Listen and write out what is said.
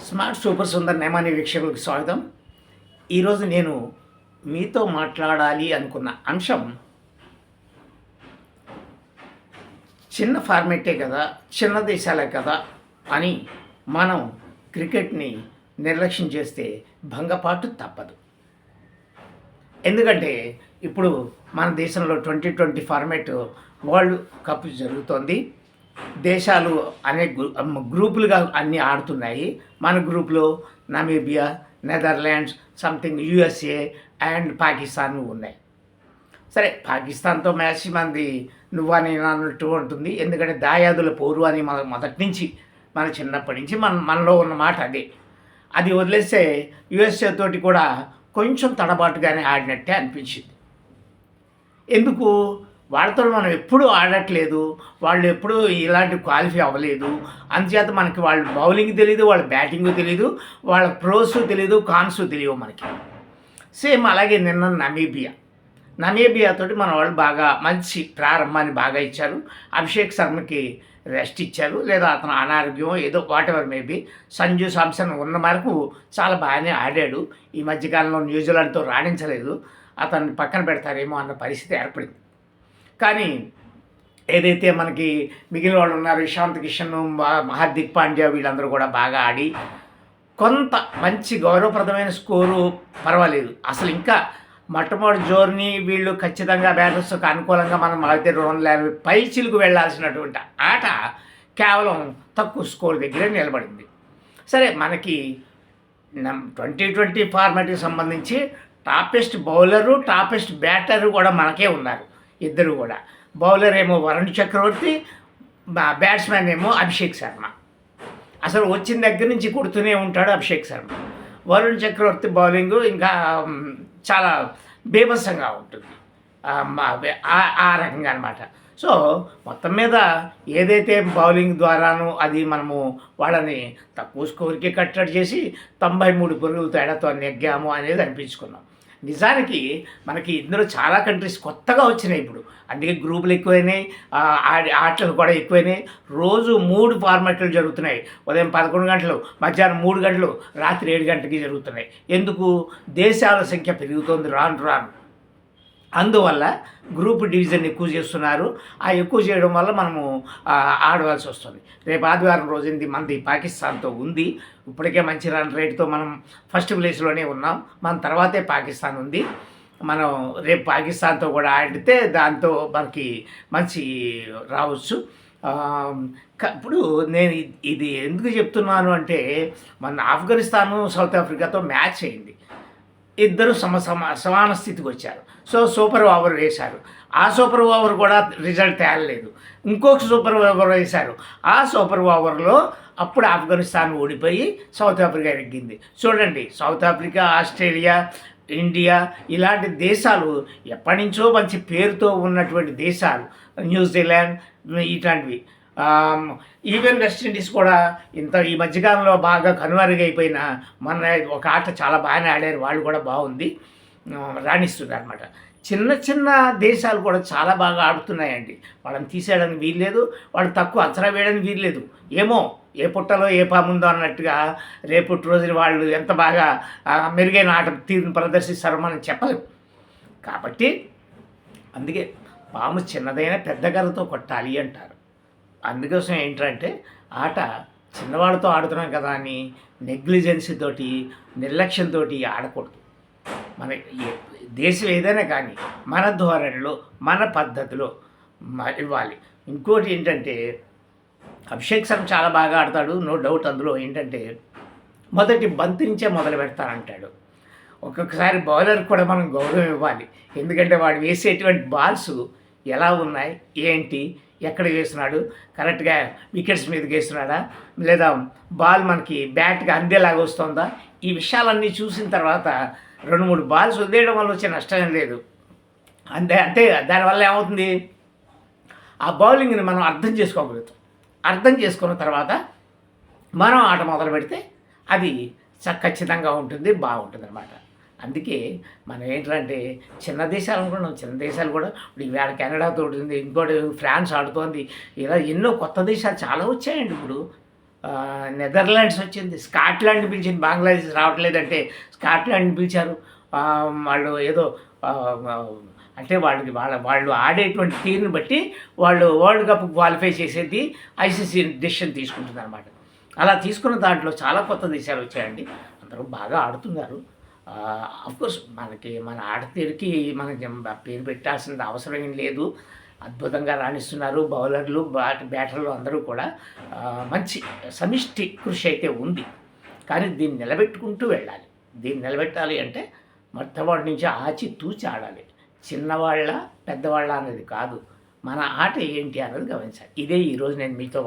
Smart super Sundar Nemani వీక్షకులకు స్వాగతం. ఈరోజు నేను మీతో మాట్లాడాలి అనుకున్న అంశం చిన్న ఫార్మేటే కదా, చిన్న దేశాలే కదా అని మనం క్రికెట్ని నిర్లక్ష్యం చేస్తే భంగపాటు తప్పదు. ఎందుకంటే ఇప్పుడు మన దేశంలో 2020 ఫార్మేట్ వరల్డ్ కప్ జరుగుతోంది. దేశాలు అనేక గ్రూపులుగా అన్నీ ఆడుతున్నాయి. మన గ్రూప్లో Namibia, Netherlands, something USA and Pakistan ఉన్నాయి. సరే, పాకిస్తాన్తో మ్యాచ్ మంది నువ్వా నేను అన్నట్టు ఉంటుంది. ఎందుకంటే దాయాదుల పోరు అని మొదటి నుంచి మన చిన్నప్పటి నుంచి మనలో ఉన్న మాట అదే. అది వదిలేస్తే యూఎస్ఏ తోటి కూడా కొంచెం తడబాటుగానే ఆడినట్టే అనిపించింది. ఎందుకు? వాళ్ళతో మనం ఎప్పుడూ ఆడట్లేదు, వాళ్ళు ఎప్పుడూ ఇలాంటి క్వాలిఫై అవ్వలేదు. అందుచేత మనకి వాళ్ళ బౌలింగ్ తెలీదు, వాళ్ళ బ్యాటింగ్ తెలీదు, వాళ్ళ ప్రోస్ తెలీదు, కాన్స్ తెలియవు మనకి. సేమ్ అలాగే నిన్న నమీబియాతోటి మన వాళ్ళు బాగా మంచి ప్రారంభాన్ని బాగా ఇచ్చారు. అభిషేక్ శర్మకి రెస్ట్ ఇచ్చారు, లేదా అతను అనారోగ్యం ఏదో what ever maybe. Sanju Samson ఉన్న మేరకు చాలా బాగానే ఆడాడు. ఈ మధ్యకాలంలో న్యూజిలాండ్తో రాణించలేదు, అతన్ని పక్కన పెడతారేమో అన్న పరిస్థితి ఏర్పడింది. కానీ ఏదైతే మనకి మిగిలిన వాళ్ళు ఉన్నారు, ఇషాంత్ కిషన్, హార్దిక్ పాండ్యా, వీళ్ళందరూ కూడా బాగా ఆడి కొంత మంచి గౌరవప్రదమైన స్కోరు పర్వాలేదు. అసలు ఇంకా మొట్టమొదటి జోర్ని వీళ్ళు ఖచ్చితంగా బ్యాటర్స్కి అనుకూలంగా మనం అయితే 250 పై చిలుకు వెళ్లాల్సినటువంటి ఆట కేవలం తక్కువ స్కోర్ దగ్గరే నిలబడింది. సరే, మనకి 2020 ఫార్మాట్కి సంబంధించి టాపెస్ట్ బౌలరు, టాపెస్ట్ బ్యాటరు కూడా మనకే ఉన్నారు. ఇద్దరు కూడా. బౌలర్ ఏమో వరుణ్ చక్రవర్తి, బ్యాట్స్మెన్ ఏమో అభిషేక్ శర్మ. అసలు వచ్చిన దగ్గర నుంచి కొడుతూనే ఉంటాడు అభిషేక్ శర్మ. వరుణ్ చక్రవర్తి బౌలింగు ఇంకా చాలా బీభత్సంగా ఉంటుంది, ఆ రకంగా అనమాట. సో మొత్తం మీద ఏదైతే బౌలింగ్ ద్వారాను అది మనము వాళ్ళని తక్కువ స్కోర్కి కట్టడి చేసి 93 పరుగుల తేడాతో నెగ్గాము అనేది అనిపించుకున్నాం. నిజానికి మనకి ఇందులో చాలా కంట్రీస్ కొత్తగా వచ్చినాయి ఇప్పుడు. అందుకే గ్రూపులు ఎక్కువైనాయి, ఆటలు కూడా ఎక్కువైనాయి. రోజు 3 ఫార్మాట్లు జరుగుతున్నాయి. ఉదయం 11 గంటలు, మధ్యాహ్నం 3 గంటలు, రాత్రి 7 గంటలకి జరుగుతున్నాయి. ఎందుకు? దేశాల సంఖ్య పెరుగుతోంది రాను. అందువల్ల గ్రూప్ డివిజన్ ఎక్కువ చేస్తున్నారు. ఆ ఎక్కువ చేయడం వల్ల మనము ఆడవలసి వస్తుంది. రేపు ఆదివారం రోజుంది మనది పాకిస్తాన్తో ఉంది. ఇప్పటికే మంచి రన్ రేట్తో మనం ఫస్ట్ ప్లేస్లోనే ఉన్నాం. మన తర్వాతే పాకిస్తాన్ ఉంది. మనం రేపు పాకిస్తాన్తో కూడా ఆడితే దాంతో మనకి మంచి రావచ్చు. ఇప్పుడు నేను ఇది ఎందుకు చెప్తున్నాను అంటే, మన ఆఫ్ఘనిస్తాను సౌత్ ఆఫ్రికాతో మ్యాచ్ అయింది. ఇద్దరు సమాన స్థితికి వచ్చారు. సో సూపర్ ఓవర్ వేశారు. ఆ సూపర్ ఓవర్ కూడా రిజల్ట్ తేలలేదు. ఇంకొక సూపర్ ఓవర్ వేశారు. ఆ సూపర్ ఓవర్లో అప్పుడు ఆఫ్ఘనిస్తాన్ ఓడిపోయి సౌత్ ఆఫ్రికా ఎగ్గింది. చూడండి, సౌత్ ఆఫ్రికా, ఆస్ట్రేలియా, ఇండియా ఇలాంటి దేశాలు ఎప్పటి నుంచో మంచి పేరుతో ఉన్నటువంటి దేశాలు. న్యూజిలాండ్ ఇట్లాంటివి. ఈవెన్ వెస్టిండీస్ కూడా ఈ మధ్యకాలంలో బాగా కనుమరుగైపోయిన మన ఒక ఆట చాలా బాగానే ఆడారు. వాళ్ళు కూడా బాగుంది, రాణిస్తున్నారు అనమాట. చిన్న దేశాలు కూడా చాలా బాగా ఆడుతున్నాయండి. వాళ్ళని తీసేయడానికి వీల్లేదు, వాళ్ళు తక్కువ అంచనా వేయడానికి వీల్లేదు. ఏమో ఏ పుట్టలో ఏ పాముందో అన్నట్టుగా రేపటి రోజున వాళ్ళు ఎంత బాగా మెరుగైన ఆట తీరును ప్రదర్శిస్తారో మనం చెప్పలేము. కాబట్టి అందుకే పాము చిన్నదైన పెద్ద గర్రతో కొట్టాలి అంటారు. అందుకోసం ఏంటంటే ఆట చిన్నవాళ్ళతో ఆడుతున్నాం కదా అని నెగ్లిజెన్సీ తోటి, నిర్లక్ష్యంతో ఆడకూడదు. మన దేశం ఏదైనా కానీ మన ధోరణిలో, మన పద్ధతిలో ఇవ్వాలి. ఇంకోటి ఏంటంటే, అభిషేక్ శర్మ చాలా బాగా ఆడతాడు, నో డౌట్. అందులో ఏంటంటే మొదటి బంతి నుంచే మొదలు పెడతానంటాడు. ఒక్కొక్కసారి బౌలర్కి కూడా మనం గౌరవం ఇవ్వాలి. ఎందుకంటే వాడు వేసేటువంటి బాల్స్ ఎలా ఉన్నాయి, ఏంటి, ఎక్కడ వేస్తున్నాడు, కరెక్ట్గా వికెట్స్ మీదకి వేస్తున్నాడా, లేదా బాల్ మనకి బ్యాట్కి అందేలాగా వస్తుందా, ఈ విషయాలన్నీ చూసిన తర్వాత 2-3 బాల్స్ వదిలేయడం వల్ల వచ్చే నష్టం లేదు. అంటే దానివల్ల ఏమవుతుంది, ఆ బౌలింగ్ని మనం అర్థం చేసుకోగలుగుతాం. అర్థం చేసుకున్న తర్వాత మనం ఆట మొదలు పెడితే అది ఖచ్చితంగా ఉంటుంది, బాగుంటుంది అన్నమాట. అందుకే మనం ఏంటంటే చిన్న దేశాలు అనుకున్నాం. చిన్న దేశాలు కూడా ఇప్పుడు ఈవేళ కెనడాతో ఉంటుంది, ఇంకోటి ఫ్రాన్స్ ఆడుతోంది. ఇలా ఎన్నో కొత్త దేశాలు చాలా వచ్చాయండి ఇప్పుడు. నెదర్లాండ్స్ వచ్చింది, స్కాట్లాండ్ పిలిచింది. బంగ్లాదేశ్ రావట్లేదంటే స్కాట్లాండ్ పిలిచారు. వాళ్ళు ఏదో అంటే వాళ్ళు ఆడేటువంటి తీరుని బట్టి వాళ్ళు వరల్డ్ కప్ క్వాలిఫై చేసేది ఐసీసీ డెసిషన్ తీసుకుంటుందన్నమాట. అలా తీసుకున్న దాంట్లో చాలా కొత్త దేశాలు వచ్చాయండి. అందరూ బాగా ఆడుతున్నారు. అఫ్కోర్స్ మన ఆడతీరుకి మనకి పేరు పెట్టాల్సిన అవసరం ఏం లేదు. అద్భుతంగా రాణిస్తున్నారు బౌలర్లు, బ్యాటర్లు అందరూ కూడా. మంచి సమిష్టి కృషి అయితే ఉంది. కానీ దీన్ని నిలబెట్టుకుంటూ వెళ్ళాలి. దీన్ని నిలబెట్టాలి అంటే మొట్టమొదటి నుంచి ఆచితూచి ఆడాలి. చిన్నవాళ్ళ పెద్దవాళ్ళ అనేది కాదు, మన ఆట ఏంటి అన్నది గమనించాలి. ఇదే ఈరోజు నేను మీతో